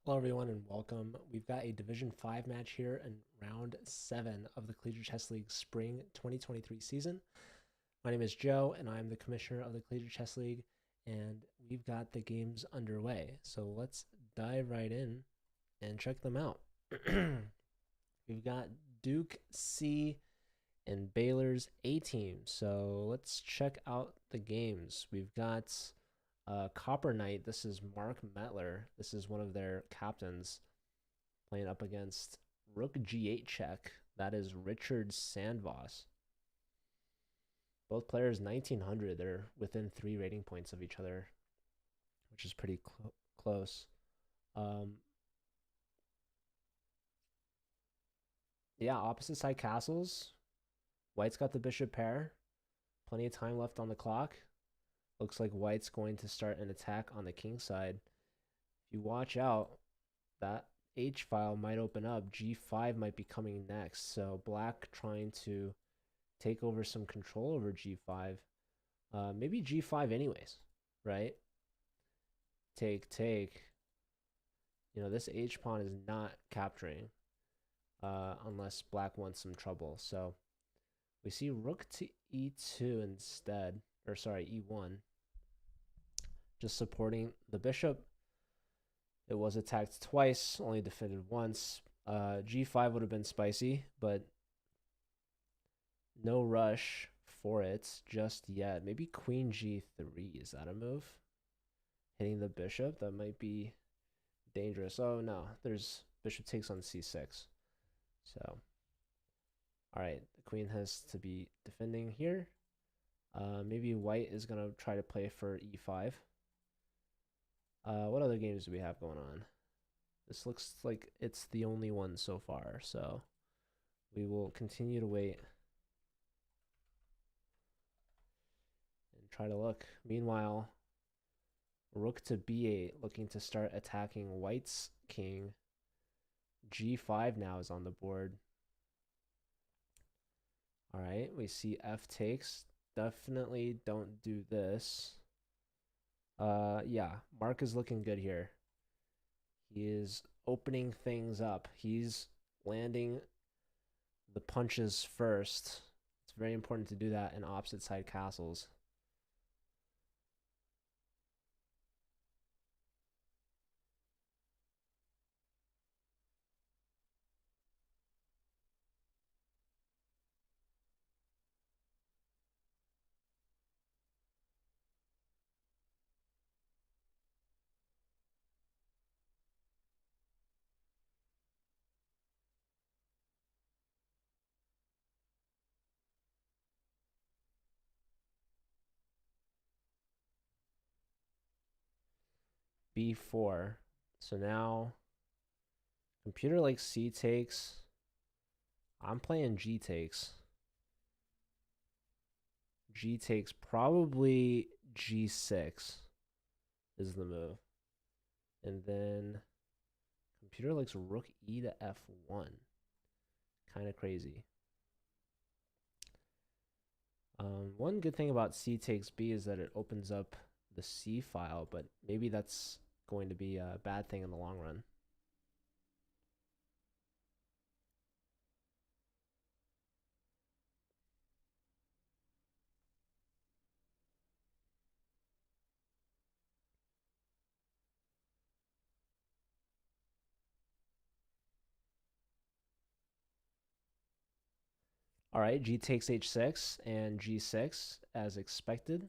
Hello, everyone, and welcome. We've got a Division 5 match here in round 7 of the Collegiate Chess League Spring 2023 season. My name is Joe, and I'm the commissioner of the Collegiate Chess League, and we've got the games underway. So let's dive right in and check them out. We've got Duke C and Baylor's A team. So let's check out the games. We've got Copper Knight. This is Mark Metler. This is one of their captains playing up against Rook G8 check. That is Richard Sandvoss. Both players 1900. They're within 3 rating points of each other, which is pretty close. Yeah, opposite side castles. White's got the bishop pair. Plenty of time left on the clock. Looks like White's going to start an attack on the king side. If you watch out, that H file might open up. G5 might be coming next. So Black trying to take over some control over G5. Maybe G5 anyways, right? Take. You know, this H pawn is not capturing unless Black wants some trouble. So we see Rook to E2 instead, or sorry, E1. Just supporting the bishop. It was attacked twice, only defended once. G5 would have been spicy, but no rush for it just yet. Maybe Queen G3. Is that a move? Hitting the bishop? That might be dangerous. Oh, no. There's bishop takes on C6. So, all right. The queen has to be defending here. Maybe White is going to try to play for E5. What other games do we have going on? This looks like it's the only one so far, so we will continue to wait and try to look. Meanwhile, Rook to B8, looking to start attacking White's king. G5 now is on the board. All right, we see F takes. Definitely don't do this. Yeah, Mark is looking good here. He is opening things up. He's landing the punches first. It's very important to do that in opposite side castles. B4. So now computer like C takes. I'm playing G takes. G takes, probably G6 is the move. And then computer likes Rook E to F1. Kind of crazy. One good thing about C takes B is that it opens up the C file, but maybe that's going to be a bad thing in the long run. All right, G takes H6 and G6 as expected.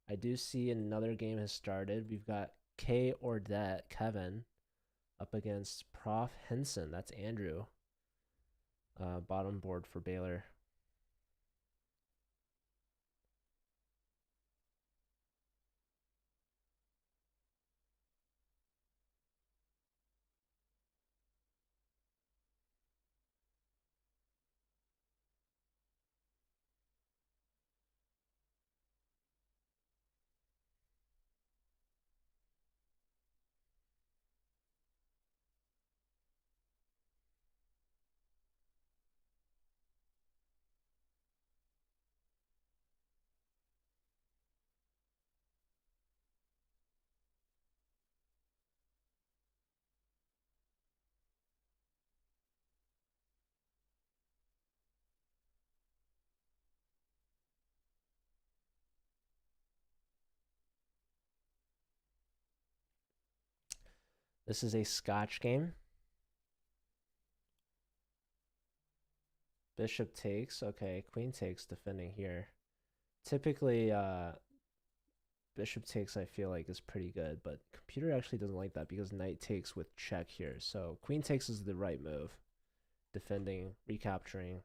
I do see another game has started. We've got K Ordet, Kevin, up against Prof Henson. That's Andrew. Bottom board for Baylor. This is a Scotch game. Bishop takes. Okay, queen takes defending here. Typically, bishop takes I feel like is pretty good, but computer actually doesn't like that because knight takes with check here. So queen takes is the right move. Defending, recapturing.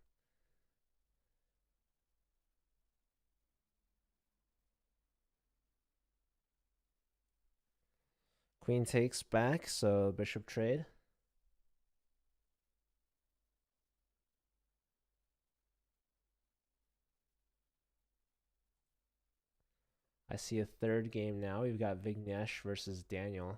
Queen takes back, so bishop trade. I see a third game now. We've got Vignesh versus Daniel.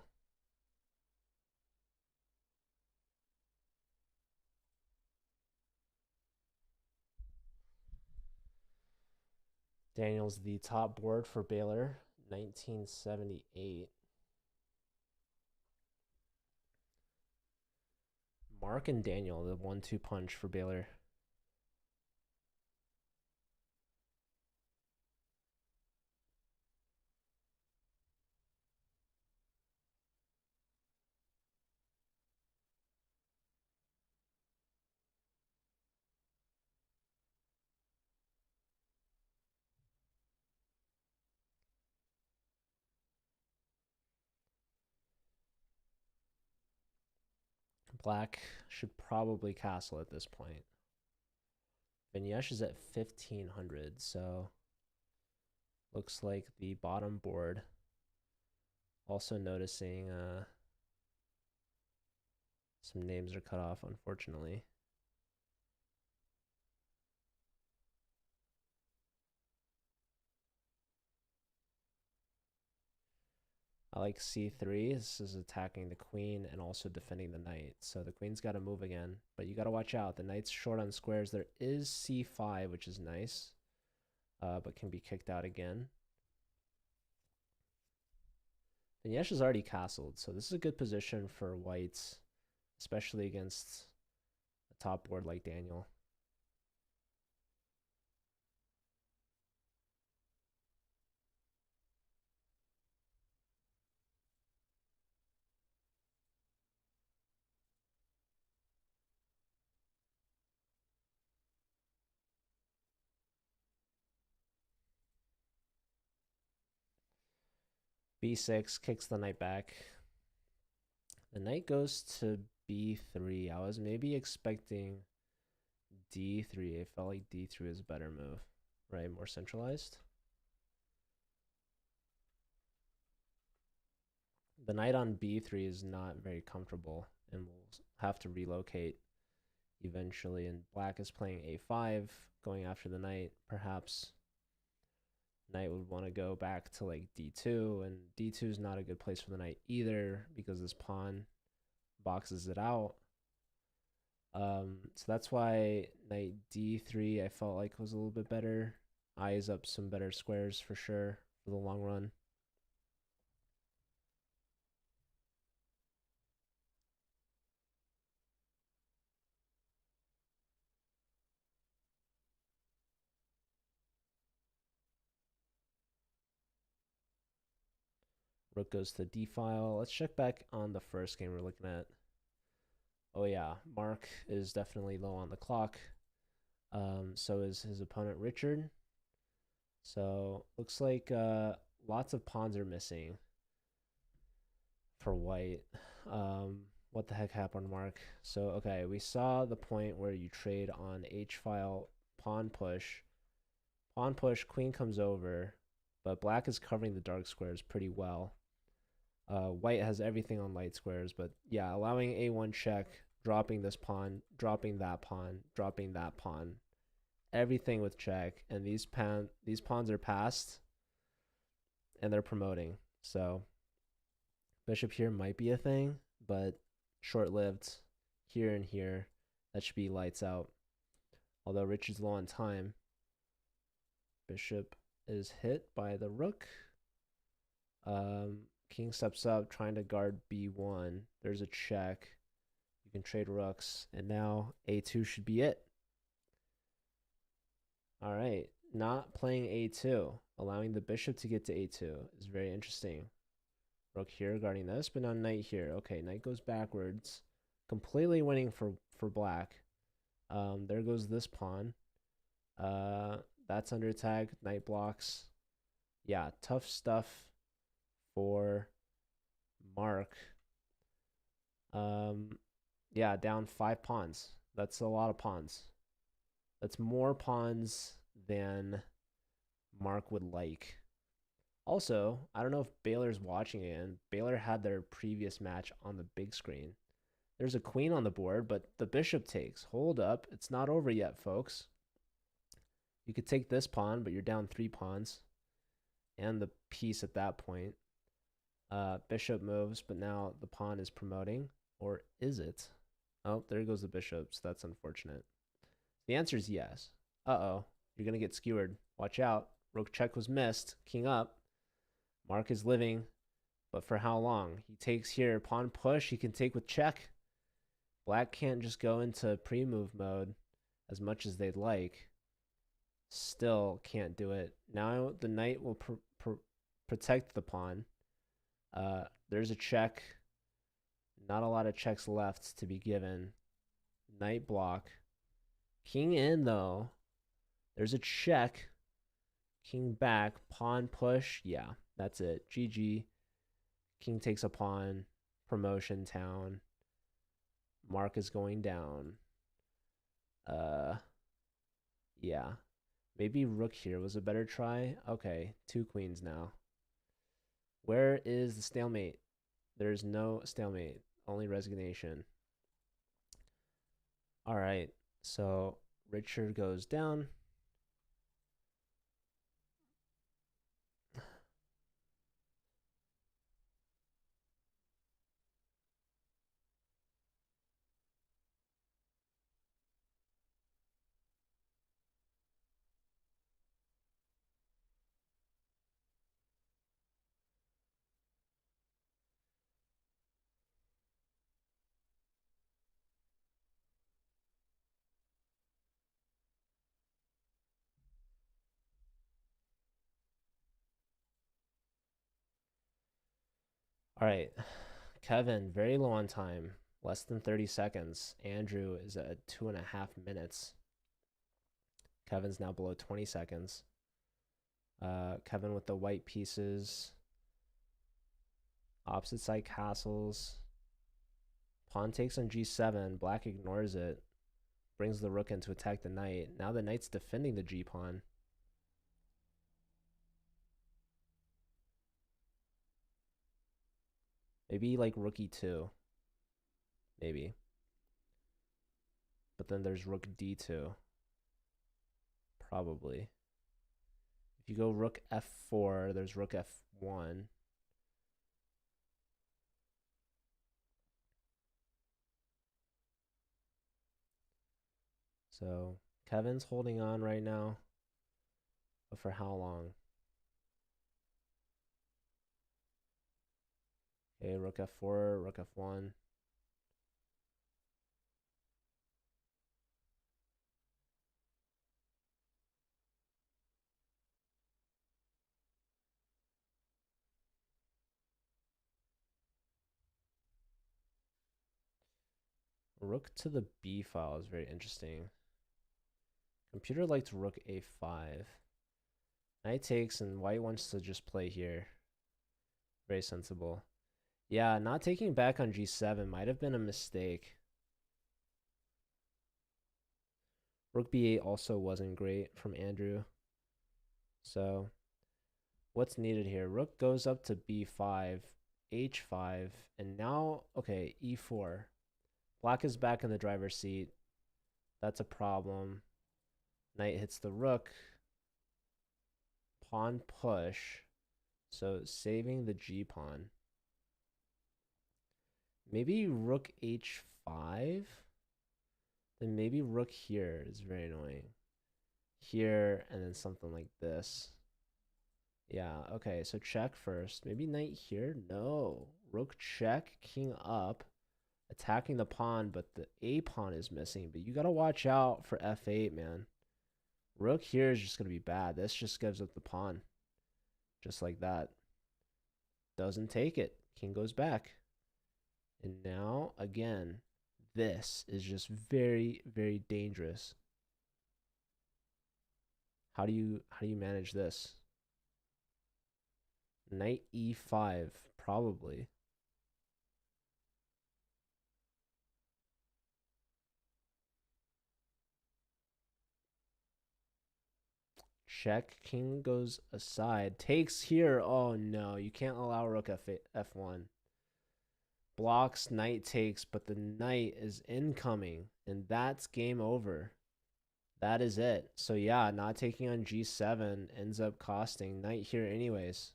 Daniel's the top board for Baylor, 1978. Mark and Daniel, the 1-2 punch for Baylor. Black should probably castle at this point. Vignesh is at 1500, so looks like the bottom board. Also noticing some names are cut off, unfortunately. I like c3. This is attacking the queen and also defending the knight. So the queen's got to move again, but you got to watch out. The knight's short on squares. There is c5, which is nice, but can be kicked out again. Vignesh is already castled, so this is a good position for whites, especially against a top board like Daniel. b6 kicks the knight back. The knight goes to b3. I was maybe expecting d3. I felt like d3 is a better move, right? More centralized. The knight on b3 is not very comfortable and will have to relocate eventually. And black is playing a5, going after the knight. Perhaps knight would want to go back to like d2, and d2 is not a good place for the knight either because this pawn boxes it out. So that's why knight d3 I felt like was a little bit better. Eyes up some better squares for sure for the long run. Rook goes to d-file. Let's check back on the first game we're looking at. Oh yeah, Mark is definitely low on the clock. So is his opponent Richard. So looks like lots of pawns are missing for white. What the heck happened, Mark? So okay, we saw the point where you trade on h-file, pawn push, queen comes over, but black is covering the dark squares pretty well. White has everything on light squares, but yeah, allowing a1 check, dropping this pawn, dropping that pawn, dropping that pawn, everything with check, and these pawns are passed, and they're promoting. So bishop here might be a thing, but short-lived. Here and here, that should be lights out. Although Richard's low on time. Bishop is hit by the rook. King steps up, trying to guard b1. There's a check. You can trade rooks, and now a2 should be it. All right, not playing a2, allowing the bishop to get to a2 is very interesting. Rook here guarding this, but now knight here. Okay, knight goes backwards. Completely winning for black. There goes this pawn. That's under attack. Knight blocks. Yeah, tough stuff for Mark. Yeah, down 5 pawns. That's a lot of pawns. That's more pawns than Mark would like. Also, I don't know if Baylor's watching it, and Baylor had their previous match on the big screen. There's a queen on the board, but the bishop takes. Hold up. It's not over yet, folks. You could take this pawn, but you're down 3 pawns. And the piece at that point. Bishop moves, but now the pawn is promoting. Or is it? Oh, there goes the bishop, so that's unfortunate. The answer is yes. Uh-oh. You're going to get skewered. Watch out. Rook check was missed. King up. Mark is living, but for how long? He takes here. Pawn push. He can take with check. Black can't just go into pre-move mode as much as they'd like. Still can't do it. Now the knight will protect the pawn. There's a check. Not a lot of checks left to be given. Knight block. King in, though. There's a check. King back. Pawn push. Yeah, that's it. GG. King takes a pawn. Promotion town. Mark is going down. Yeah. Maybe rook here was a better try. Okay, 2 queens now. Where is the stalemate? There's no stalemate. Only resignation. All right. So Richard goes down. All right. Kevin, very low on time. Less than 30 seconds. Andrew is at 2.5 minutes. Kevin's now below 20 seconds. Kevin with the white pieces. Opposite side castles. Pawn takes on g7. Black ignores it. Brings the rook in to attack the knight. Now the knight's defending the g-pawn. Maybe like rook e2. Maybe. But then there's rook d2. Probably. If you go rook f4, there's rook f1. So Kevin's holding on right now. But for how long? Okay, rook f4, rook f1. Rook to the b file is very interesting. Computer likes rook a5. Knight takes, and white wants to just play here. Very sensible. Yeah, not taking back on g7 might have been a mistake. Rook b8 also wasn't great from Andrew. So, what's needed here? Rook goes up to b5, h5, and now, okay, e4. Black is back in the driver's seat. That's a problem. Knight hits the rook. Pawn push. So saving the g-pawn. Maybe rook h5? Then maybe rook here is very annoying. Here, and then something like this. Yeah, okay, so check first. Maybe knight here? No. Rook check, king up. Attacking the pawn, but the a pawn is missing. But you gotta watch out for f8, man. Rook here is just gonna be bad. This just gives up the pawn. Just like that. Doesn't take it. King goes back. And now, again, this is just very, very dangerous. How do you manage this? Knight e5, probably. Check. King goes aside. Takes here. Oh no, you can't allow rook f1. Blocks, knight takes, but the knight is incoming, and that's game over. That is it. So yeah, not taking on g7 ends up costing knight here anyways.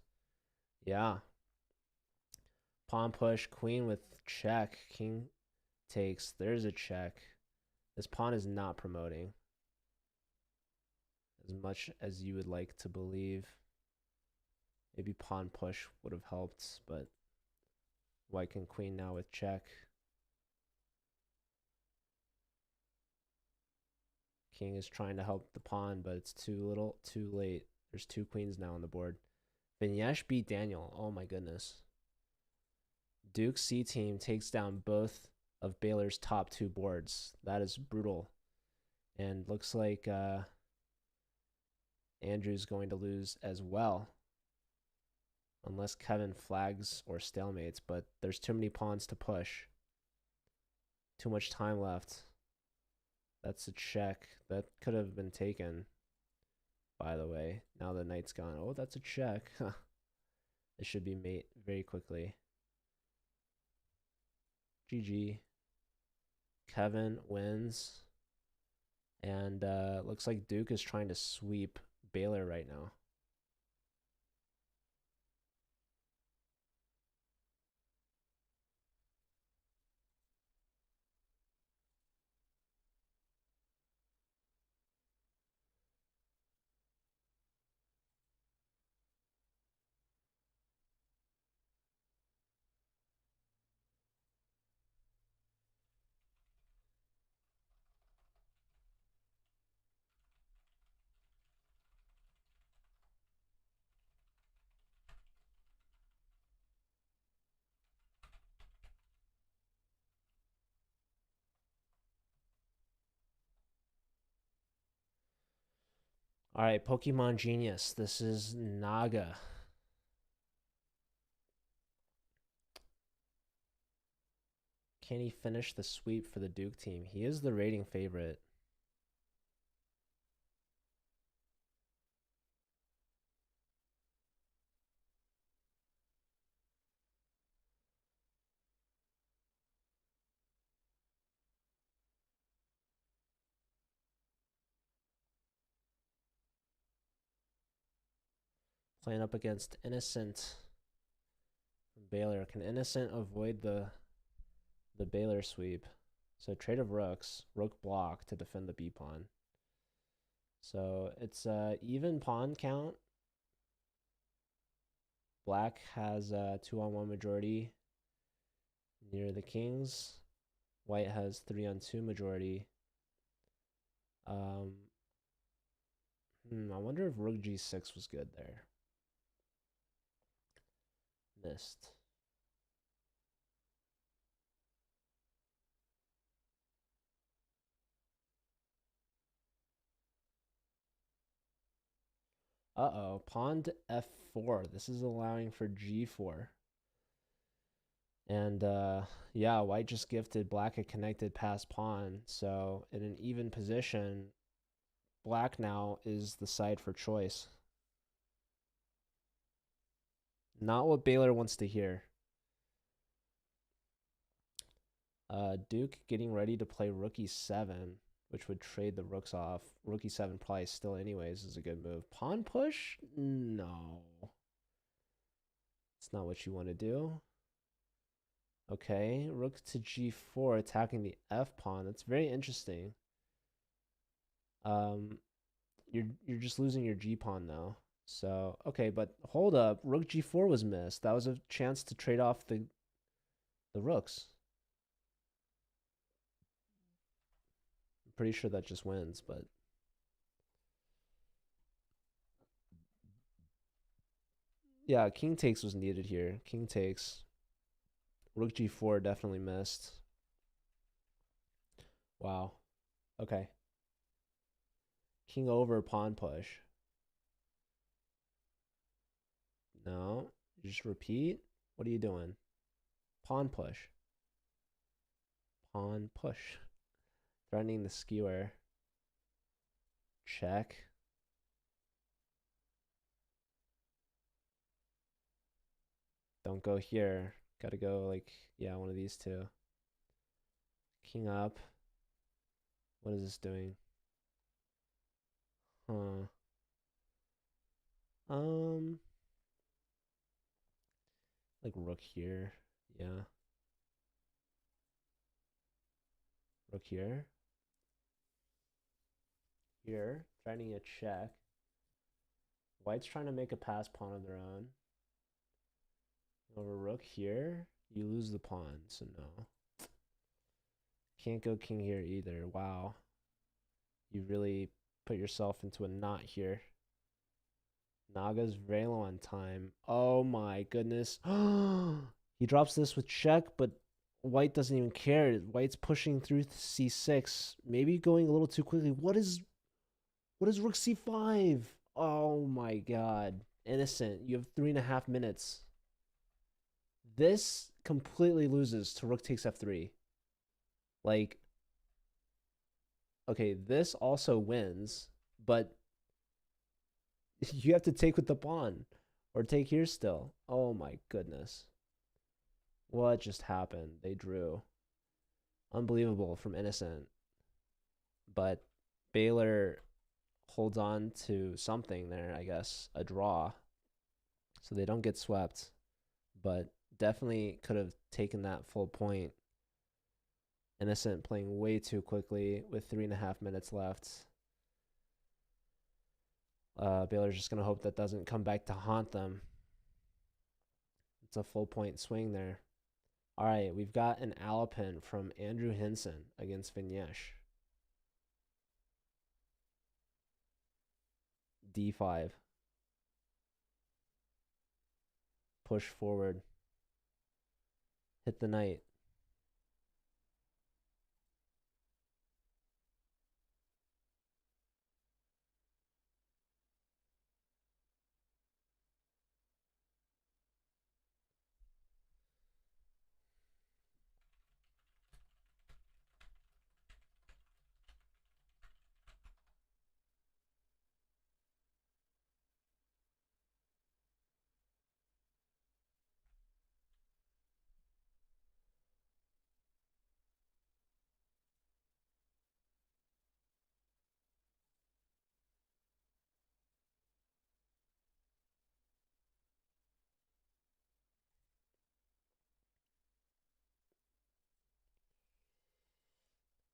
Yeah. Pawn push, queen with check, king takes. There's a check. This pawn is not promoting as much as you would like to believe. Maybe pawn push would have helped, but white can queen now with check. King is trying to help the pawn, but it's too late. There's two queens now on the board. Vignesh beat Daniel. Oh my goodness. Duke C team takes down both of Baylor's top two boards. That is brutal. And looks like Andrew's going to lose as well. Unless Kevin flags or stalemates, but there's too many pawns to push. Too much time left. That's a check. That could have been taken, by the way. Now the knight's gone. Oh, that's a check. It should be mate very quickly. GG. Kevin wins. And looks like Duke is trying to sweep Baylor right now. All right, Pokemon Genius. This is Naga. Can he finish the sweep for the Duke team? He is the rating favorite. Playing up against Innocent from Baylor. Can Innocent avoid the Baylor sweep? So trade of rooks, rook block to defend the B pawn. So it's even pawn count. Black has a 2-on-1 majority near the kings. White has 3-on-2 majority. I wonder if rook g6 was good there. Missed. Uh-oh, pawn to f4. This is allowing for g4. And yeah, white just gifted black a connected passed pawn. So in an even position, black now is the side for choice. Not what Baylor wants to hear. Duke getting ready to play rook e7, which would trade the rooks off. Rook e7 probably still anyways is a good move. Pawn push? No. It's not what you want to do. Okay, rook to g4, attacking the f pawn. That's very interesting. You're just losing your g pawn now. So okay, but hold up, rook g4 was missed. That was a chance to trade off the rooks. I'm pretty sure that just wins, but yeah, king takes was needed here. King takes. Rook g4 definitely missed. Wow. Okay. King over, pawn push. No. Just repeat. What are you doing? Pawn push. Pawn push. Threatening the skewer. Check. Don't go here. Gotta go like, yeah, one of these two. King up. What is this doing? Huh. Um, like rook here. Yeah. Rook here. Here. Threatening a check. White's trying to make a pass pawn of their own. Over rook here. You lose the pawn, so no. Can't go king here either. Wow. You really put yourself into a knot here. Naga's very low on time. Oh my goodness. He drops this with check, but white doesn't even care. White's pushing through c6. Maybe going a little too quickly. What is rook c5? Oh my god. Innocent. You have 3.5 minutes. This completely loses to rook takes f3. Like, okay, this also wins, but you have to take with the pawn or take here still. Oh my goodness. What just happened? They drew. Unbelievable from Innocent. But Baylor holds on to something there, I guess, a draw. So they don't get swept, but definitely could have taken that full point. Innocent playing way too quickly with 3.5 minutes left. Baylor's just going to hope that doesn't come back to haunt them. It's a full point swing there. All right, we've got an Alapin from Andrew Hinson against Vignesh. D5. Push forward. Hit the knight.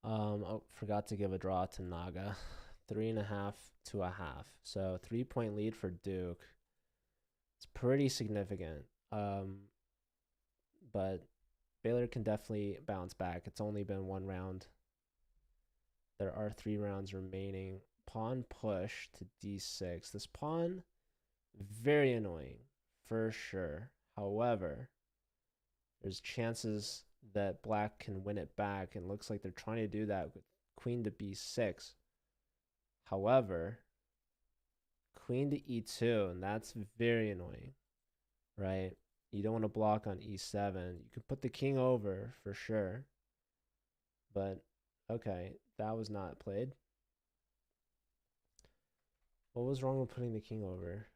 Oh, forgot to give a draw to Naga. 3.5 to a half. So 3 point lead for Duke. It's pretty significant. But Baylor can definitely bounce back. It's only been one round. There are 3 rounds remaining. Pawn push to d6. This pawn, very annoying for sure. However, there's chances that black can win it back, and looks like they're trying to do that with queen to b6. However, queen to e2, and that's very annoying, right? You don't want to block on e7. You could put the king over for sure, but okay, that was not played. What was wrong with putting the king over?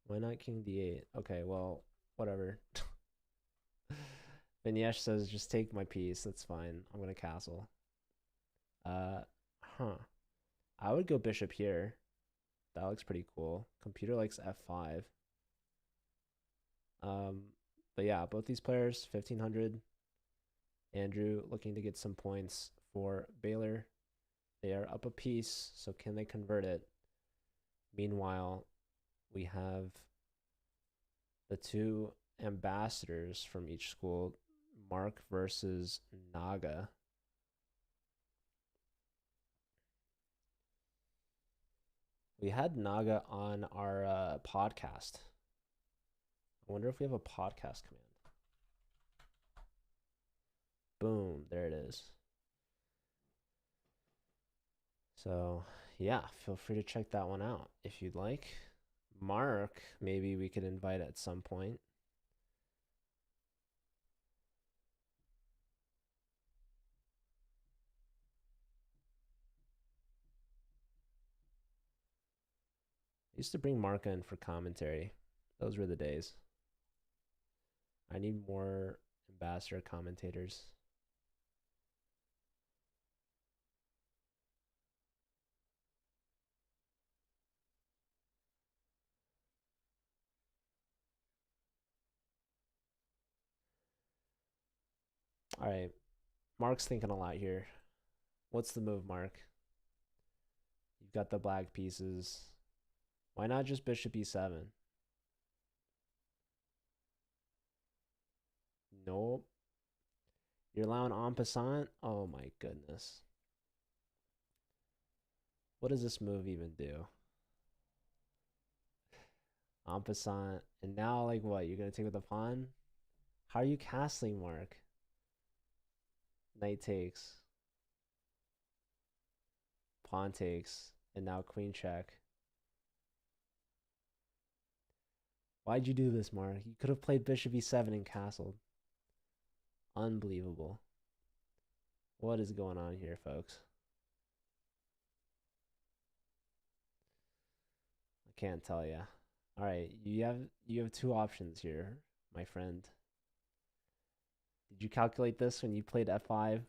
Why not king d8? Okay, well, whatever. Vignesh says, just take my piece. That's fine. I'm going to castle. Uh, huh. I would go bishop here. That looks pretty cool. Computer likes f5. But yeah, both these players, 1500. Andrew looking to get some points for Baylor. They are up a piece, so can they convert it? Meanwhile, we have the two ambassadors from each school, Mark versus Naga. We had Naga on our podcast I wonder if we have a podcast command. Boom, there it is. So, yeah, feel free to check that one out if you'd like. Mark, maybe we could invite at some point. I used to bring Mark in for commentary. Those were the days. I need more ambassador commentators. All right, Mark's thinking a lot here. What's the move, Mark? You've got the black pieces. Why not just bishop e7? Nope. You're allowing en passant? Oh my goodness. What does this move even do? En passant. And now, like, what? You're going to take with the pawn? How are you castling, Mark? Knight takes. Pawn takes. And now queen check. Why'd you do this, Mark? You could have played bishop e7 and castled. Unbelievable. What is going on here, folks? I can't tell you. All right, you have two options here, my friend. Did you calculate this when you played f5?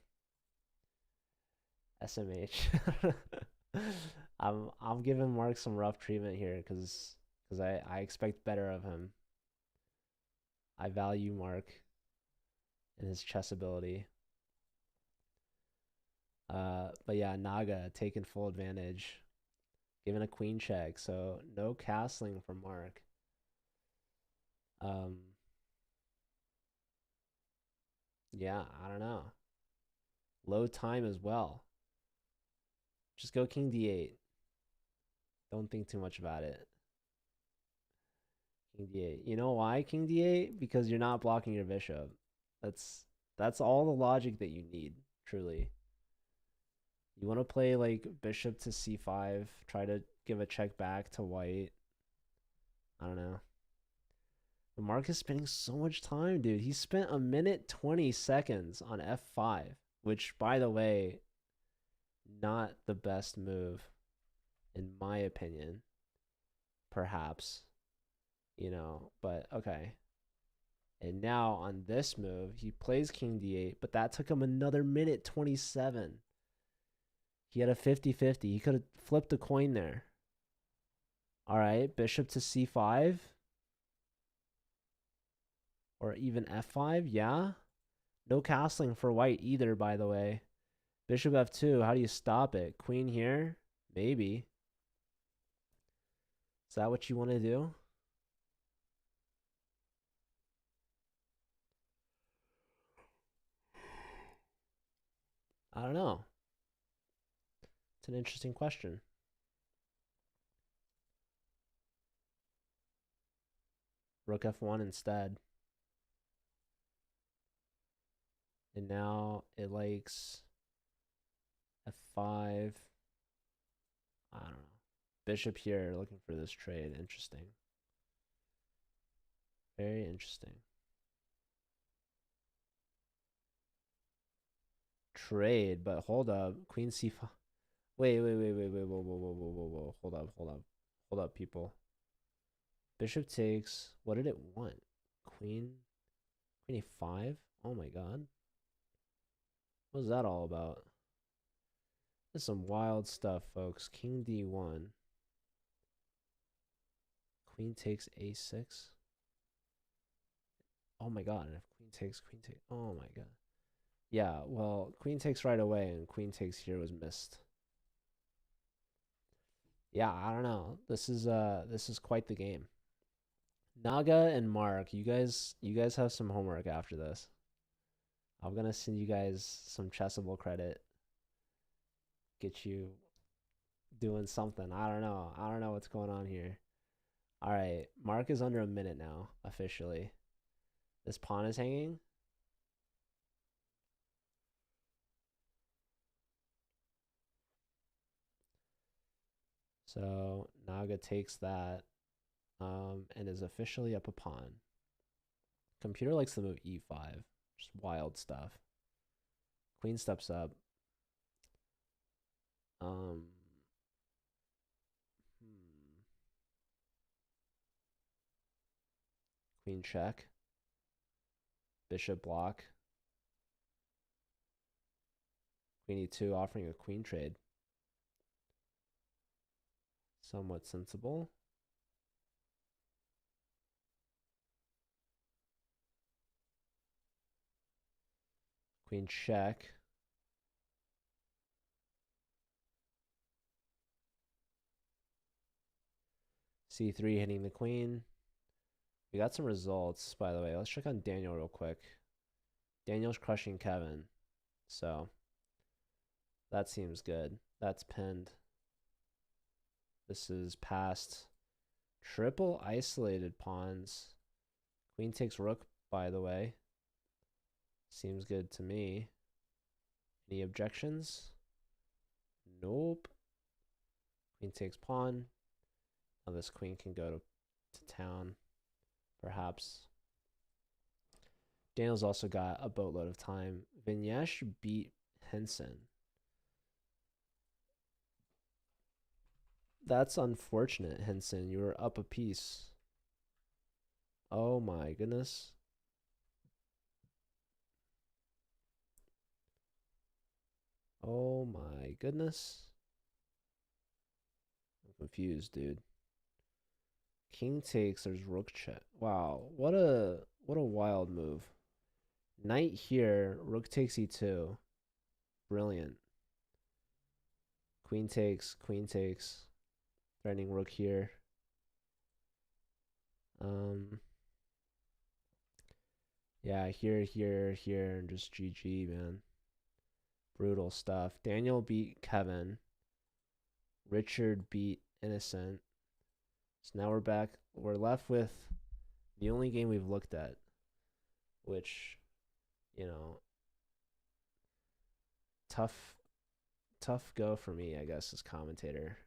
SMH. I'm giving Mark some rough treatment here because I expect better of him. I value Mark and his chess ability. But yeah, Naga taking full advantage, giving a queen check, so no castling for Mark. Yeah, I don't know. Low time as well. Just go king d8. Don't think too much about it. King d8. You know why king d8? Because you're not blocking your bishop. That's all the logic that you need, truly. You want to play like bishop to c5, try to give a check back to white. I don't know. But Mark is spending so much time, dude. He spent a minute 20 seconds on f5, which, by the way, not the best move, in my opinion. Perhaps, but okay. And now on this move, he plays king d8, but that took him another minute 27. He had a 50-50. He could have flipped a coin there. All right, bishop to c5. Or even f5, yeah. No castling for white either, by the way. Bishop f2, how do you stop it? Queen here? Maybe. Is that what you want to do? I don't know. It's an interesting question. Rook f1 instead. And now it likes f5. I don't know. Bishop here, looking for this trade. Interesting. Very interesting. Trade, but hold up. Queen c5. Wait. Whoa, whoa. Hold up, people. Bishop takes. What did it want? Queen a5? Oh my god. What was that all about? This is some wild stuff, folks. King d1. Queen takes a6. Oh my god. And if queen takes. Oh my god. Yeah, well, queen takes right away, and queen takes here was missed. Yeah, I don't know. This is quite the game. Naga and Mark, you guys have some homework after this. I'm gonna send you guys some chessable credit. Get you doing something. I don't know. I don't know what's going on here. All right, Mark is under a minute now, officially. This pawn is hanging. So Naga takes that and is officially up a pawn. Computer likes to move e5. Just wild stuff. Queen steps up. Um, Queen check. Bishop block. Queen e2 offering a queen trade. Somewhat sensible. Queen check. C3 hitting the queen. We got some results, by the way. Let's check on Daniel real quick. Daniel's crushing Kevin. So that seems good. That's pinned. This is past triple isolated pawns. Queen takes rook, by the way. Seems good to me. Any objections? Nope. Queen takes pawn. Now this queen can go to town, perhaps. Daniel's also got a boatload of time. Vignesh beat Henson. That's unfortunate, Henson. You were up a piece. Oh my goodness. Oh my goodness. I'm confused, dude. King takes, there's rook check. Wow, what a wild move. Knight here, rook takes e2. Brilliant. Queen takes, threatening rook here. Yeah, here, and just GG, man. Brutal stuff. Daniel beat Kevin. Richard beat Innocent. So now we're back. We're left with the only game we've looked at, which, you know, tough go for me, I guess, as commentator.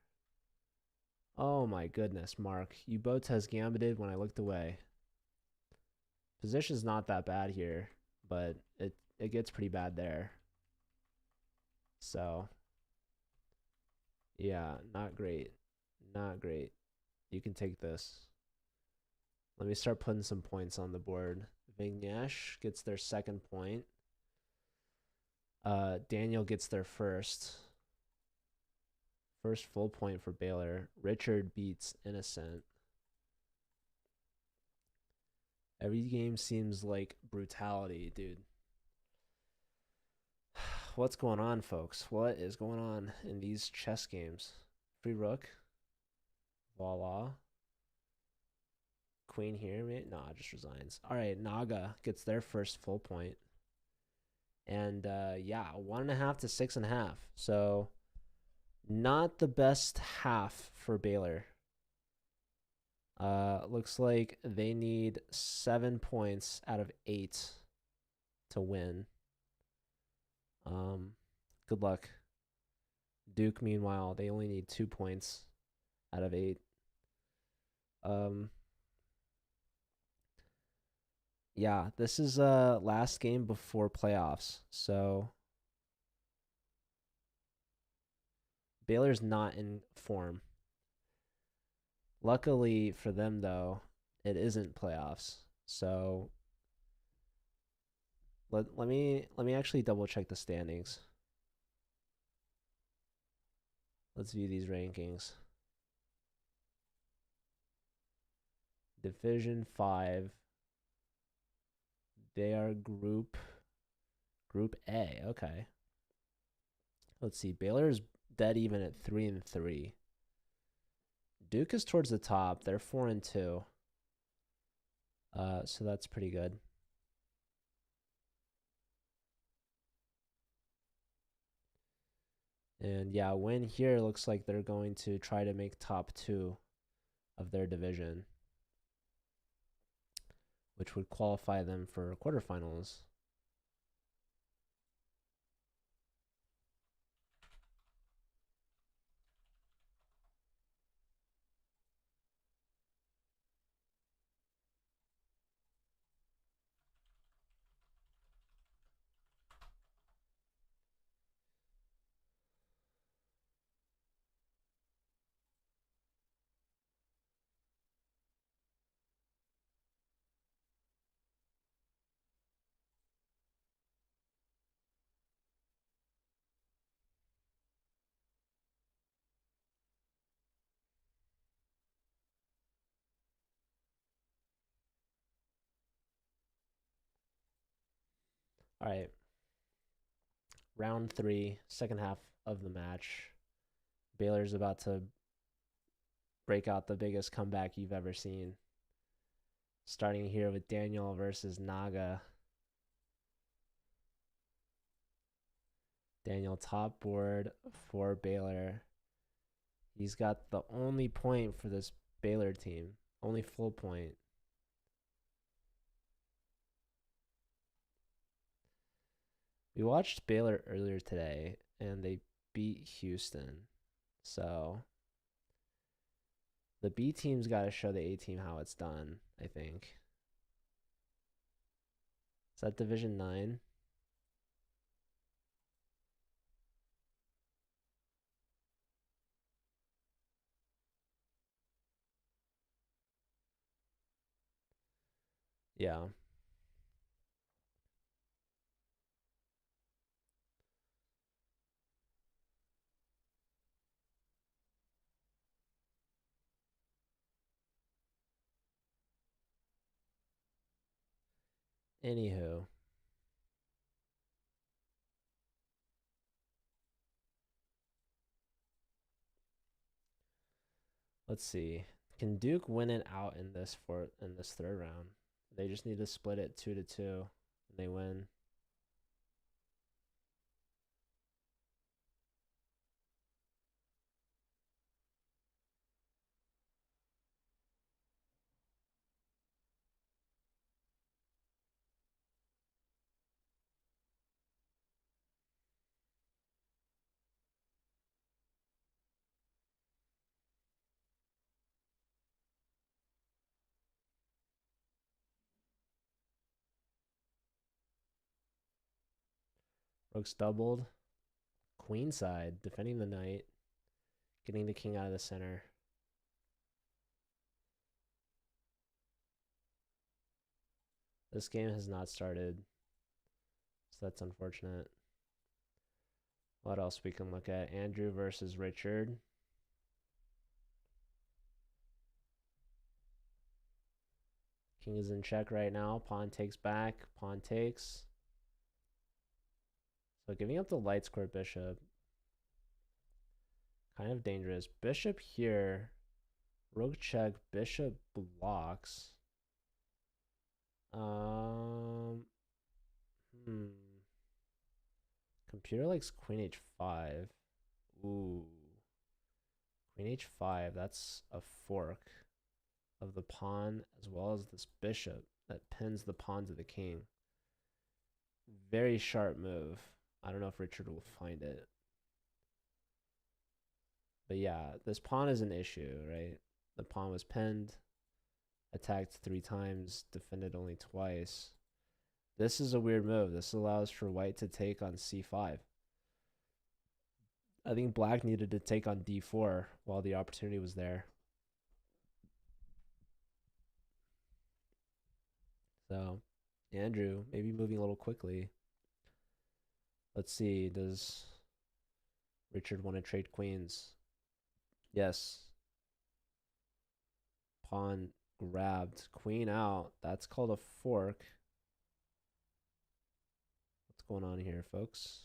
Oh my goodness, Mark. You Botez gambited when I looked away. Position's not that bad here, but it gets pretty bad there. So, yeah, not great. Not great. You can take this. Let me start putting some points on the board. Vignesh gets their second point. Daniel gets their first. First full point for Baylor. Richard beats Innocent. Every game seems like brutality, dude. What's going on, folks? What is going on in these chess games? Free rook. Voila. Queen here, mate. Nah, just resigns. All right, Naga gets their first full point. And yeah, 1.5 to 6.5. So not the best half for Baylor. Looks like they need 7 points out of 8 to win. Good luck. Duke, meanwhile, they only need 2 points out of 8. Yeah, this is last game before playoffs. So Baylor's not in form. Luckily for them, though, it isn't playoffs. So let me actually double check the standings. Let's view these rankings. Division 5. They are group A. Okay. Let's see. Baylor's dead even at 3-3. Duke is towards the top. They're 4-2. So that's pretty good. And yeah, win here looks like they're going to try to make top 2 of their division, which would qualify them for quarterfinals. All right, round 3, second half of the match. Baylor's about to break out the biggest comeback you've ever seen. Starting here with Daniel versus Naga. Daniel top board for Baylor. He's got the only point for this Baylor team. Only full point. We watched Baylor earlier today, and they beat Houston. So the B team's got to show the A team how it's done, I think. Is that Division 9? Yeah. Anywho, let's see. Can Duke win it out in this third round? They just need to split it 2-2, and they win. Rook's doubled. Queenside defending the knight, getting the king out of the center. This game has not started, so that's unfortunate. What else we can look at? Andrew versus Richard. King is in check right now. Pawn takes back. Pawn takes. So giving up the light square bishop. Kind of dangerous. Bishop here. Rook check. Bishop blocks. Computer likes queen h5. Ooh. Queen h5. That's a fork of the pawn as well as this bishop that pins the pawn to the king. Very sharp move. I don't know if Richard will find it. But yeah, this pawn is an issue, right? The pawn was pinned, attacked 3 times, defended only twice. This is a weird move. This allows for white to take on c5. I think black needed to take on d4 while the opportunity was there. So, Andrew, maybe moving a little quickly. Let's see, does Richard want to trade queens? Yes. Pawn grabbed. Queen out. That's called a fork. What's going on here, folks?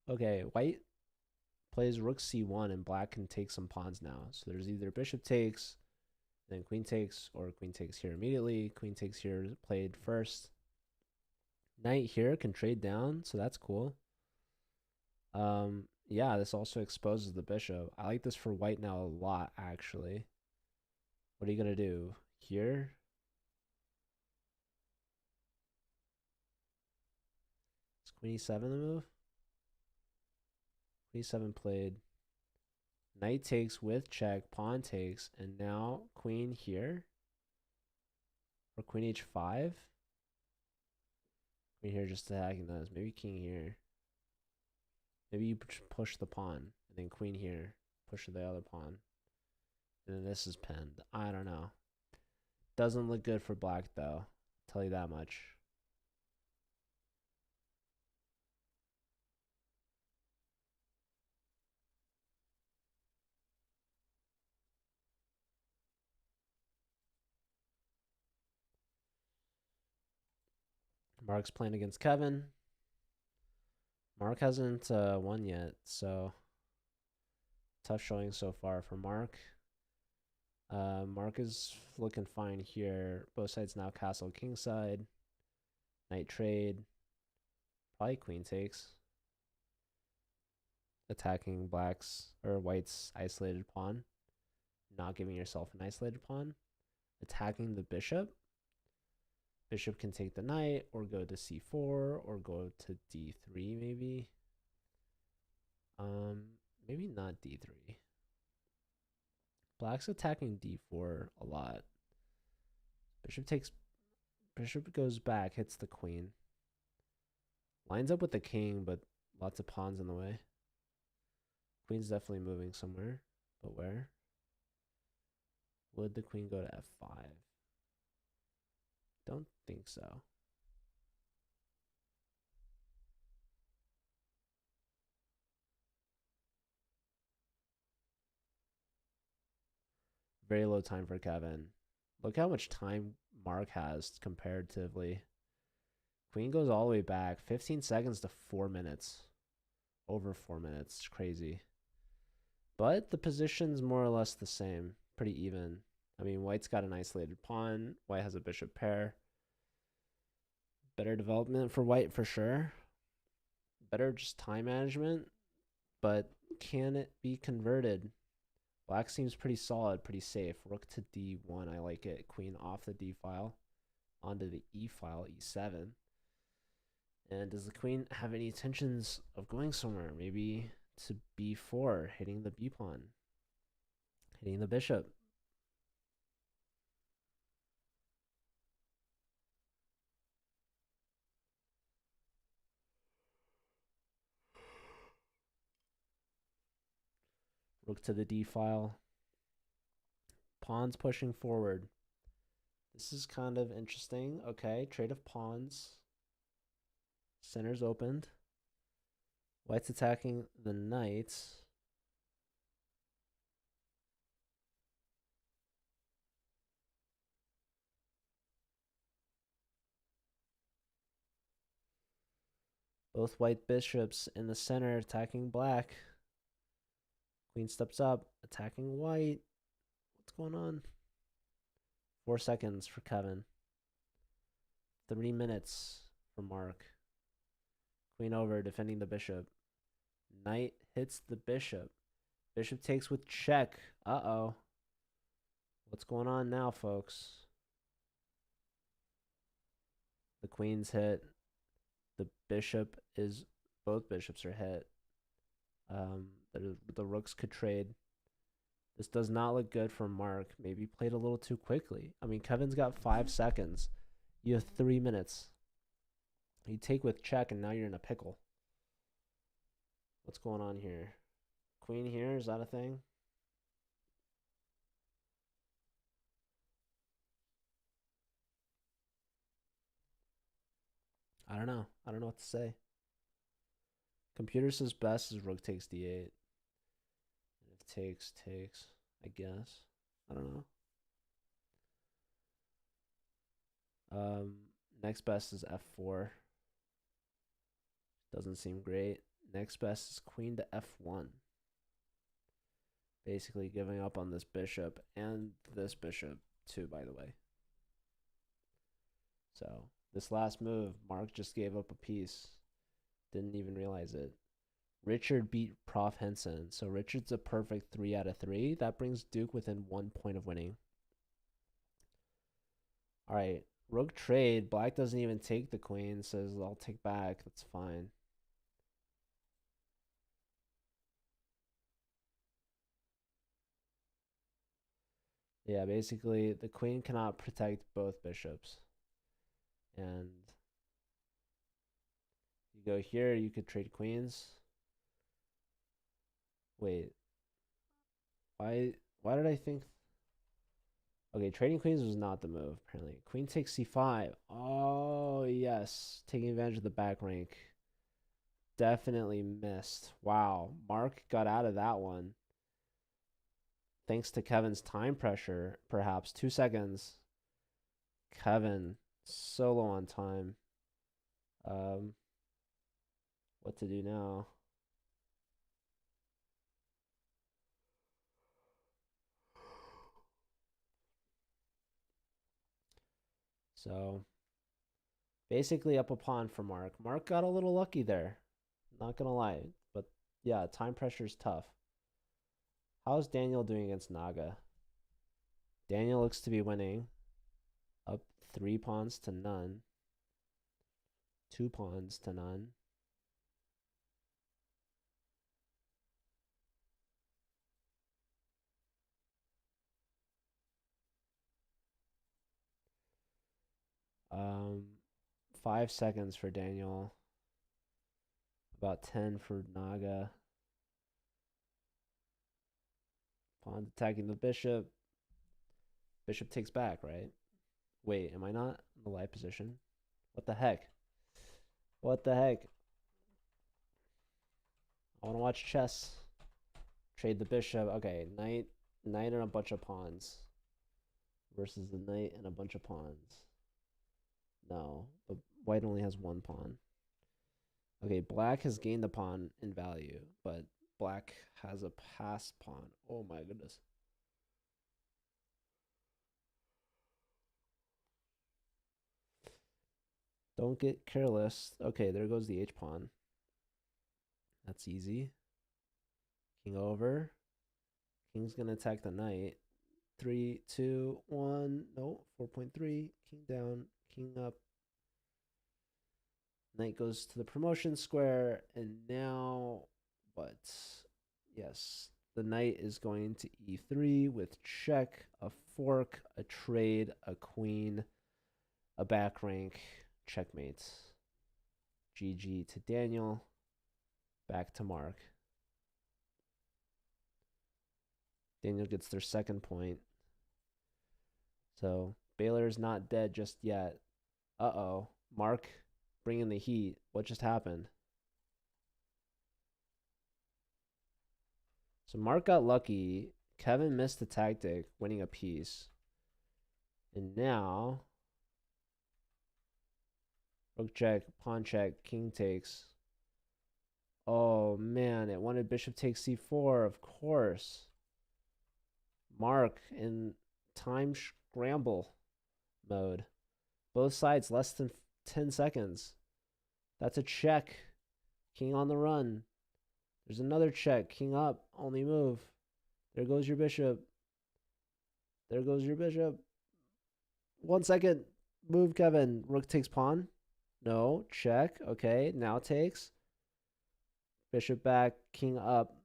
Okay, white plays rook c1 and black can take some pawns now. So there's either bishop takes, then queen takes, or queen takes here immediately. Queen takes here played first. Knight here can trade down, so that's cool. Yeah, this also exposes the bishop. I like this for white now a lot, actually. What are you gonna do? Here? Is queen e7 the move? Queen e7 played. Knight takes with check, pawn takes, and now queen here? Or queen h5? Queen here just attacking those. Maybe king here. Maybe you push the pawn, and then queen here, push the other pawn. And then this is pinned. I don't know. Doesn't look good for black, though. I'll tell you that much. Mark's playing against Kevin. Mark hasn't won yet, so tough showing so far for Mark. Mark is looking fine here. Both sides now castle kingside. Knight trade. Probably queen takes. Attacking black's or white's isolated pawn. Not giving yourself an isolated pawn. Attacking the bishop. Bishop can take the knight or go to c4 or go to d3 maybe. Maybe not d3. Black's attacking d4 a lot. Bishop goes back, hits the queen. Lines up with the king, but lots of pawns in the way. Queen's definitely moving somewhere, but where? Would the queen go to f5? Don't think so. Very low time for Kevin. Look how much time Mark has comparatively. Queen goes all the way back. 15 seconds to 4 minutes. Over 4 minutes. It's crazy. But the position's more or less the same. Pretty even. I mean, white's got an isolated pawn. White has a bishop pair. Better development for white for sure. Better just time management. But can it be converted? Black seems pretty solid, pretty safe. Rook to d1. I like it. Queen off the d file. Onto the e file, e7. And does the queen have any intentions of going somewhere? Maybe to b4, hitting the b pawn, hitting the bishop. Rook to the d file. Pawns pushing forward. This is kind of interesting. Okay, trade of pawns. Center's opened. White's attacking the knight. Both white bishops in the center attacking black. Queen steps up, attacking white. What's going on? 4 seconds for Kevin. 3 minutes for Mark. Queen over, defending the bishop. Knight hits the bishop. Bishop takes with check. Uh-oh. What's going on now, folks? The queen's hit. The bishop is... Both bishops are hit. The rooks could trade. This does not look good for Mark. Maybe played a little too quickly. I mean, Kevin's got 5 seconds. You have 3 minutes. You take with check, and now you're in a pickle. What's going on here? Queen here, is that a thing? I don't know. I don't know what to say. Computer says best is rook takes d8. And if takes, I guess. I don't know. Next best is f4. Doesn't seem great. Next best is queen to f1. Basically giving up on this bishop and this bishop too, by the way. So this last move, Mark just gave up a piece. Didn't even realize it. Richard beat Prof Henson. So Richard's a perfect 3 out of 3. That brings Duke within 1 point of winning. All right. Rook trade. Black doesn't even take the queen. Says, I'll take back. That's fine. Yeah, basically, the queen cannot protect both bishops. And you go here, you could trade queens. Wait. Why did I think... Okay, trading queens was not the move, apparently. Queen takes c5. Oh, yes. Taking advantage of the back rank. Definitely missed. Wow. Mark got out of that one. Thanks to Kevin's time pressure, perhaps. 2 seconds. Kevin, so low on time. What to do now? So, basically up a pawn for Mark. Mark got a little lucky there. Not gonna lie. But yeah, time pressure is tough. How's Daniel doing against Naga? Daniel looks to be winning. Up 3 pawns to none. 2 pawns to none. Um, 5 seconds for Daniel. About 10 for Naga. Pawn attacking the bishop. Bishop takes back, right? Wait, am I not in the live position? What the heck? What the heck? I want to watch chess. Trade the bishop. Okay, knight and a bunch of pawns. Versus the knight and a bunch of pawns. No, the white only has 1 pawn. Okay, black has gained a pawn in value, but black has a passed pawn. Oh my goodness. Don't get careless. Okay, there goes the H pawn. That's easy. King over. King's gonna attack the knight. 3, 2, 1. No, 4.3. King down, king up. Knight goes to the promotion square, and now what? Yes, the knight is going to e3 with check, a fork, a trade, a queen, a back rank, checkmate. GG to Daniel. Back to Mark. Daniel gets their 2nd point. So Baylor's not dead just yet. Uh-oh. Mark bringing the heat. What just happened? So Mark got lucky. Kevin missed the tactic, winning a piece. And now, rook check, pawn check, king takes. Oh man, it wanted bishop takes c4, of course. Mark in time scramble mode. Both sides less than 10 seconds. That's a check. King on the run. There's another check. King up. Only move. There goes your bishop. There goes your bishop. 1 second. Move, Kevin. Rook takes pawn. No. Check. Okay. Now takes. Bishop back. King up.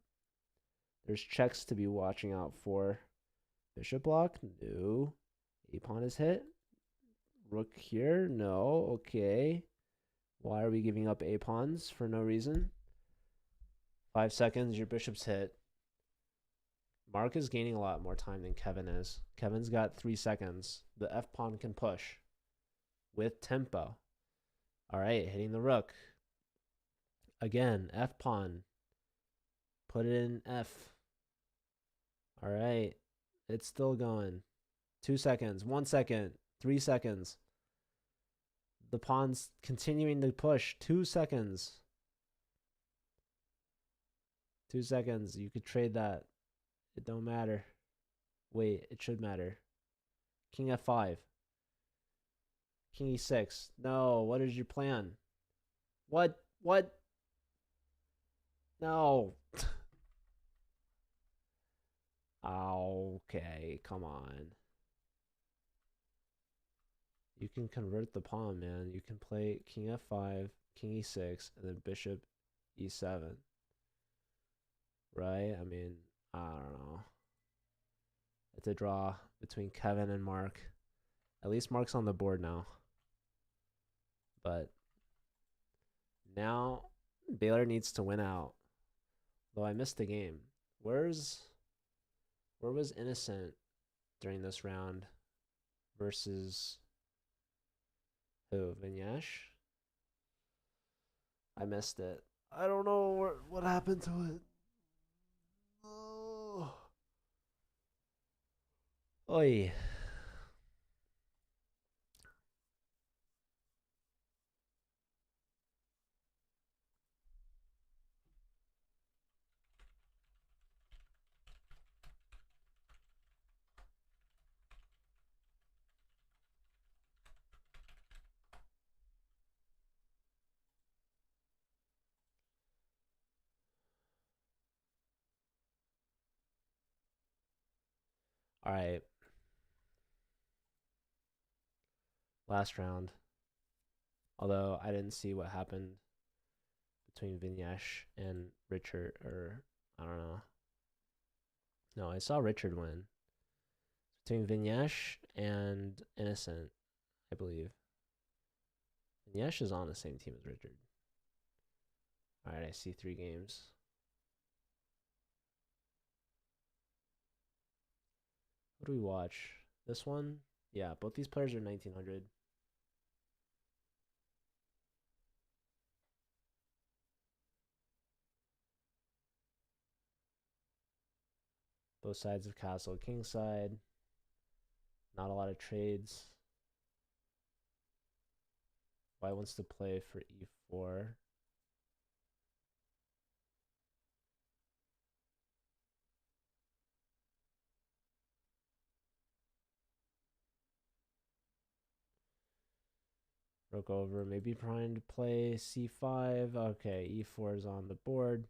There's checks to be watching out for. Bishop block. No. A pawn is hit. Rook here. No. Okay. Why are we giving up a pawns for no reason? 5 seconds. Your bishop's hit. Mark is gaining a lot more time than Kevin is. Kevin's got 3 seconds. The F pawn can push with tempo. All right, hitting the rook. Again, F pawn. Put it in F. All right, it's still going. 2 seconds, 1 second, 3 seconds. The pawn's continuing to push. 2 seconds. 2 seconds. You could trade that. It don't matter. Wait, it should matter. King f5. King e6. No, what is your plan? What? No. Okay, come on. You can convert the pawn, man. You can play king f5, king e6, and then bishop e7. Right? I mean, I don't know. It's a draw between Kevin and Mark. At least Mark's on the board now. But now Baylor needs to win out. Though I missed the game. Where was Innocent during this round versus who? Vignesh? I missed it. I don't know what happened to it. Oh. Oi. All right. Last round. Although I didn't see what happened between Vignesh and Richard, or I don't know. No, I saw Richard win. Between Vignesh and Innocent, I believe. Vignesh is on the same team as Richard. All right, I see 3 games. What do we watch? This one? Yeah, both these players are 1900. Both sides of castle, king side. Not a lot of trades. White wants to play for e4. Rook over, maybe trying to play c5. Okay, e4 is on the board.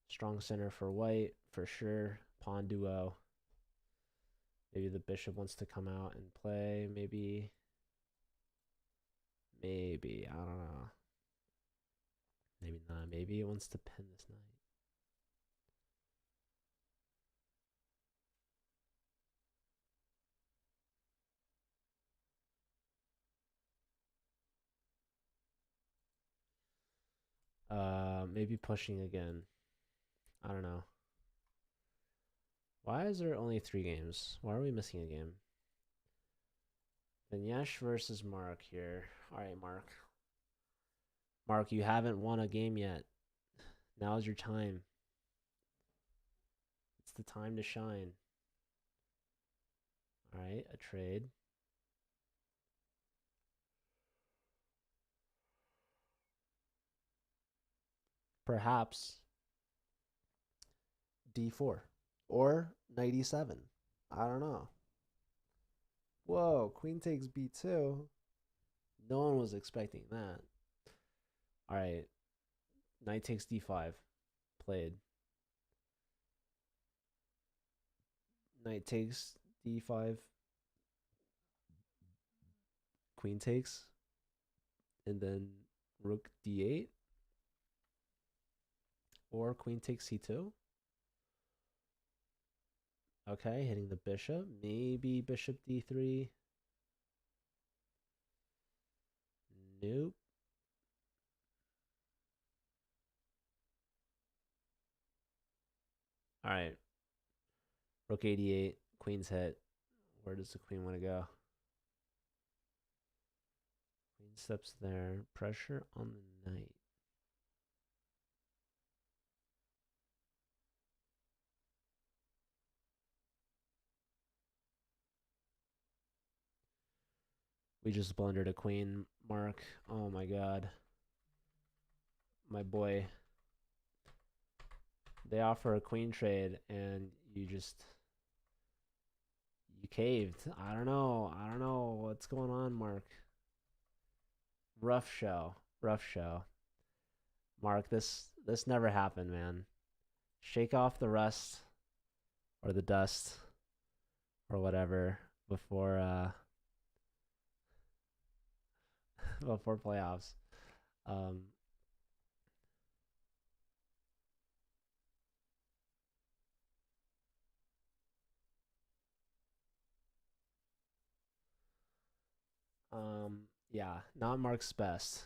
Strong center for white, for sure. Pawn duo. Maybe the bishop wants to come out and play. Maybe. I don't know. Maybe not. Maybe it wants to pin this knight. Maybe pushing again. I don't know. Why is there only 3 games? Why are we missing a game? Vignesh versus Mark here. All right, Mark. Mark, you haven't won a game yet. Now's your time. It's the time to shine. All right, a trade. Perhaps d4 or knight e7. I don't know. Whoa, queen takes b2. No one was expecting that. All right, knight takes d5. Played. Knight takes d5. Queen takes. And then rook d8. Or queen takes c2. Okay, hitting the bishop. Maybe bishop d3. Nope. All right. Rook 88. Queen's hit. Where does the queen want to go? Queen steps there. Pressure on the knight. We just blundered a queen, Mark. Oh my god. My boy. They offer a queen trade and you caved. I don't know. What's going on, Mark. Rough show. Mark, this never happened, man. Shake off the rust or the dust or whatever before before playoffs. Um, yeah, not Mark's best.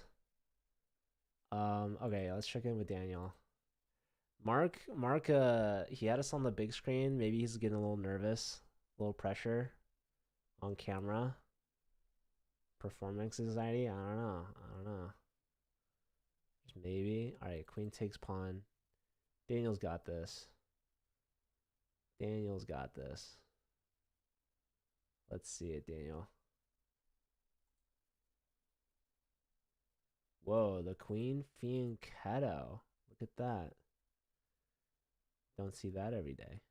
Okay, let's check in with Daniel. Mark, he had us on the big screen. Maybe he's getting a little nervous, a little pressure on camera. Performance anxiety? I don't know. I don't know. Maybe. All right, queen takes pawn. Daniel's got this. Daniel's got this. Let's see it, Daniel. Whoa, the queen fianchetto. Look at that. Don't see that every day.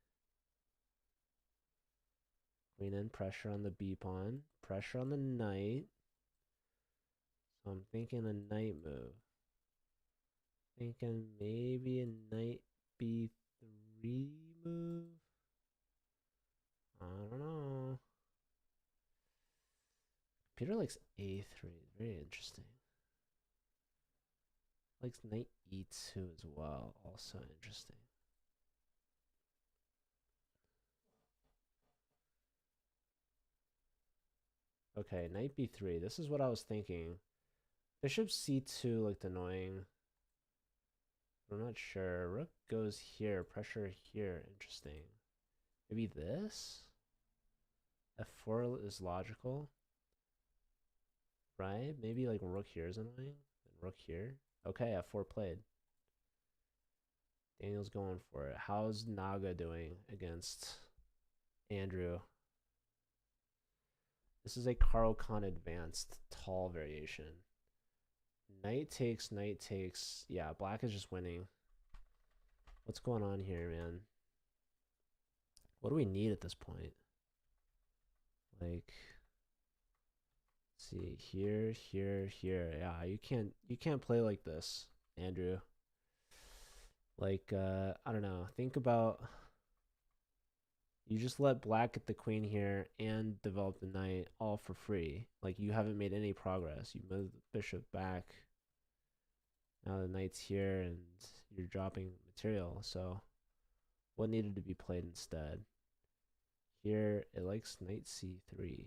Queen in, pressure on the b pawn, pressure on the knight. So I'm thinking a knight move. Thinking maybe a knight b3 move. I don't know. Peter likes a3. Very interesting. Likes knight e2 as well. Also interesting. Okay, knight b3. This is what I was thinking. Bishop c2 looked annoying. I'm not sure. Rook goes here. Pressure here. Interesting. Maybe this? f4 is logical, right? Maybe like rook here is annoying. And rook here. Okay, f4 played. Daniel's going for it. How's Naga doing against Andrew? This is a Carl Khan advanced tall variation. Knight takes, knight takes. Yeah, black is just winning. What's going on here, man? What do we need at this point? Like, let's see, here, here, here. Yeah, you can't play like this, Andrew. Like, I don't know. Think about you just let black get the queen here and develop the knight all for free. Like you haven't made any progress. You moved the bishop back. Now the knight's here and you're dropping material. So what needed to be played instead? Here it likes knight c3.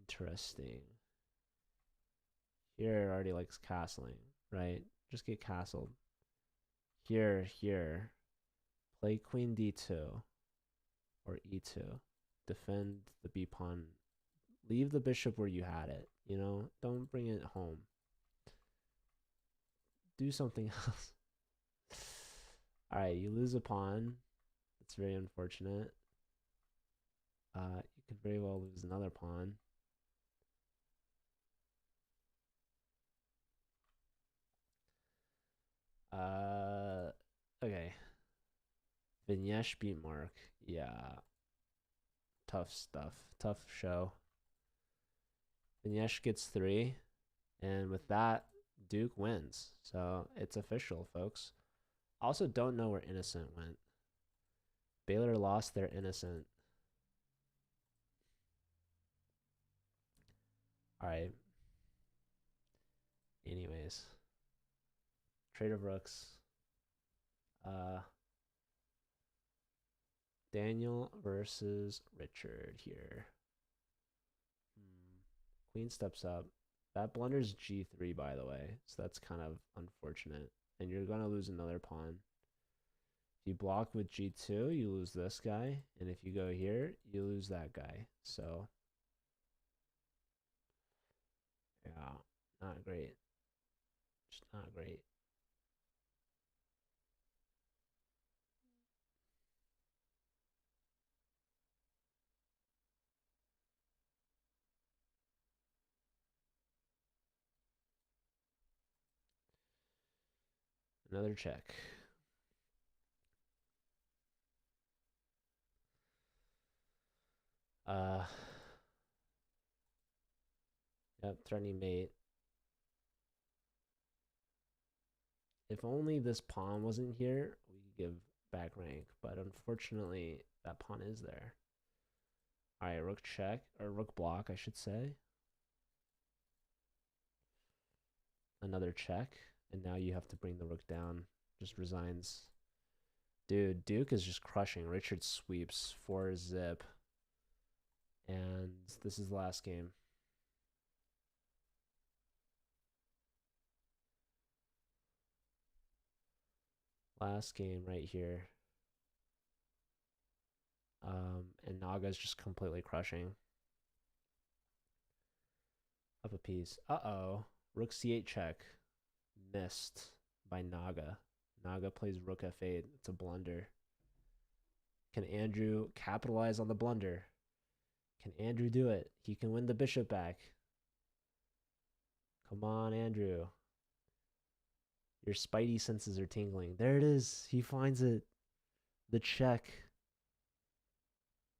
Interesting. Here it already likes castling, right? Just get castled. Here, here. Play queen d2 or e2. Defend the b pawn. Leave the bishop where you had it, you know? Don't bring it home. Do something else. All right, you lose a pawn. It's very unfortunate. You could very well lose another pawn. Okay. Vignesh beat Mark. Yeah, tough stuff. Tough show. Vignesh gets 3, and with that, Duke wins. So it's official, folks. Also, don't know where Innocent went. Baylor lost their Innocent. All right. Anyways, trade of rooks. Uh, Daniel versus Richard here. Queen steps up. That blunders g3, by the way, so that's kind of unfortunate. And you're going to lose another pawn. If you block with g2, you lose this guy. And if you go here, you lose that guy. So, yeah, not great. Just not great. Another check. Uh, yep, threatening mate. If only this pawn wasn't here, we could give back rank. But unfortunately, that pawn is there. All right, rook check, or rook block, I should say. Another check, and now you have to bring the rook down. Just resigns. Dude, Duke is just crushing. Richard sweeps 4-zip. And this is the last game. Last game right here. And Naga's just completely crushing. Up a piece. Uh-oh. Rook c8 check. Missed by Naga. Naga plays rook f8. It's a blunder. Can Andrew capitalize on the blunder? Can Andrew do it? He can win the bishop back. Come on, Andrew. Your spidey senses are tingling. There it is. He finds it. The check.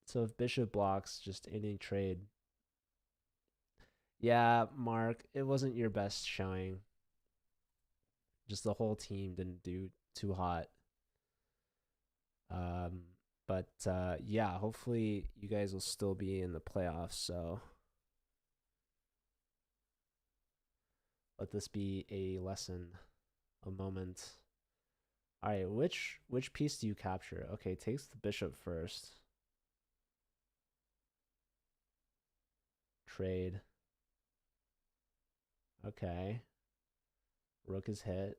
So if bishop blocks, just any trade. Yeah, Mark, it wasn't your best showing. Just the whole team didn't do too hot. But yeah, hopefully you guys will still be in the playoffs. So let this be a lesson, a moment. All right, which piece do you capture? Okay, takes the bishop first. Trade. Okay. Rook is hit.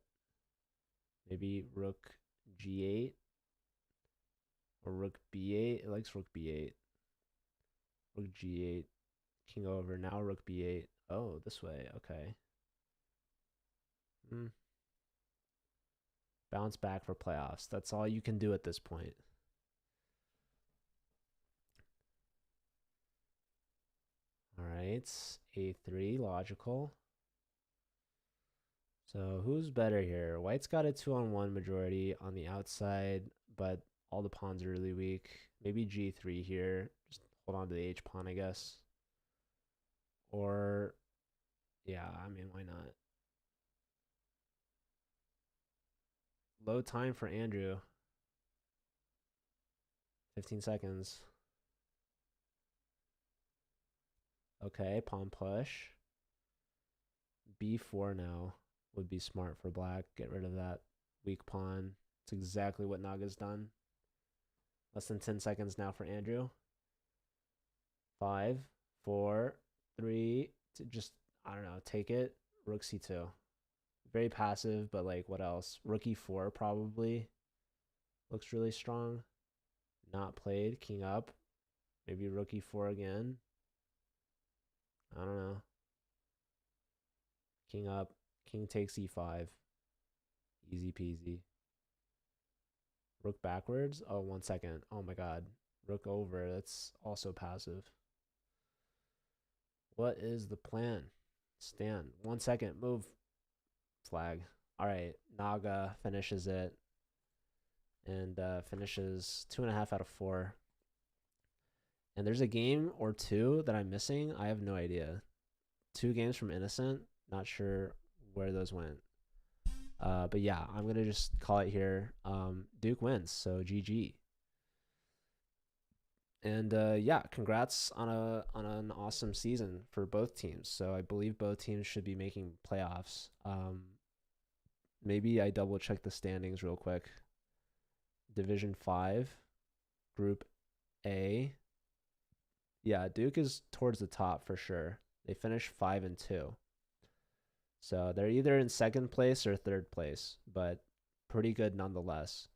Maybe rook g8 or rook b8. It likes rook b8. Rook g8. King over. Now rook b8. Oh, this way. Okay. Bounce back for playoffs. That's all you can do at this point. All right. A3, logical. So who's better here? White's got a 2-on-1 majority on the outside, but all the pawns are really weak. Maybe g3 here. Just hold on to the h pawn, I guess. Or, yeah, I mean, why not? Low time for Andrew. 15 seconds. Okay, pawn push. b4 now would be smart for black. Get rid of that weak pawn. It's exactly what Naga's done. Less than 10 seconds now for Andrew. 5, 4, 3, just, I don't know, take it. Rook c2. Very passive, but like, what else? Rook e4 probably looks really strong. Not played. King up. Maybe rook e4 again. I don't know. King up. King takes e5. Easy peasy. Rook backwards. Oh, 1 second. Oh my god. Rook over. That's also passive. What is the plan? Stand. 1 second. Move. Flag. All right. Naga finishes it. And finishes 2.5 out of 4. And there's a game or two that I'm missing. I have no idea. 2 games from Innocent. Not sure where those went. But yeah, I'm going to just call it here. Duke wins, so GG. And yeah, congrats on an awesome season for both teams. So I believe both teams should be making playoffs. Maybe I double check the standings real quick. Division 5, Group A. Yeah, Duke is towards the top for sure. They finished 5-2. So they're either in second place or third place, but pretty good nonetheless.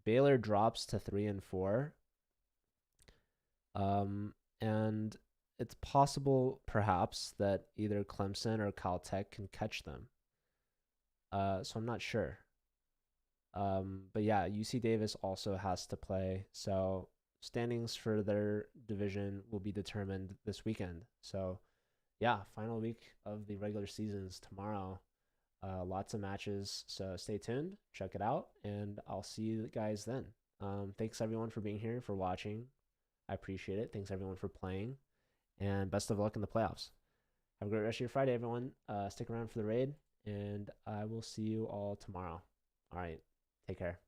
Baylor drops to 3-4. And it's possible perhaps that either Clemson or Caltech can catch them. So I'm not sure. But yeah, UC Davis also has to play. So standings for their division will be determined this weekend. So yeah, final week of the regular seasons tomorrow. Lots of matches. So stay tuned, check it out, and I'll see you guys then. Thanks everyone for being here, for watching. I appreciate it. Thanks everyone for playing, and best of luck in the playoffs. Have a great rest of your Friday, everyone. Stick around for the raid, and I will see you all tomorrow. All right, take care.